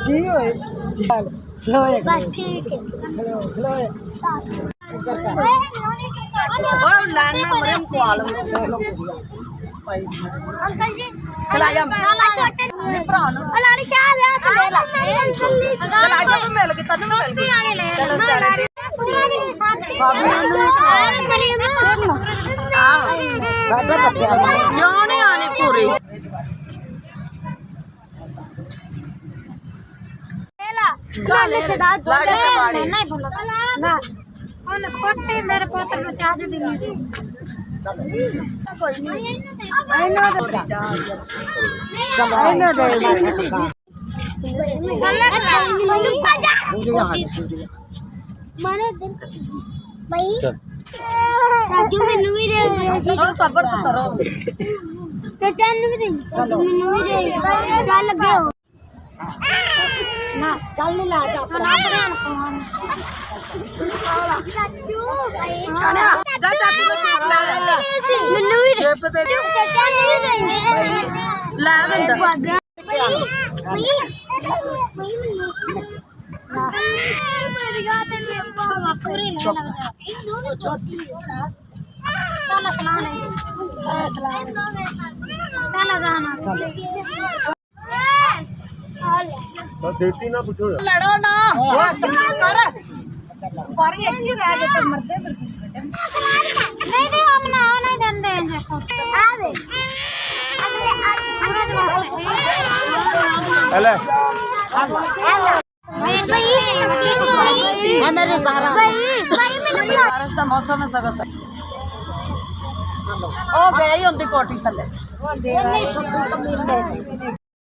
ठीक है बस ठीक है अंकल जी चला जा लाली चाह ले चला जा मिल के तन्नू मिल के क्यों नहीं आनी पूरी मेरे पुत्र चाह दी सबर तो करो चल ला देती ना पूछो लड़ो ना कर पर एक ही रह गए तो मरते नहीं हम ना नहीं देंगे आ दे हेलो है मेरे सारा भाई मैंने बारिश का मौसम है सगस ओ गई होंदी कोठी थले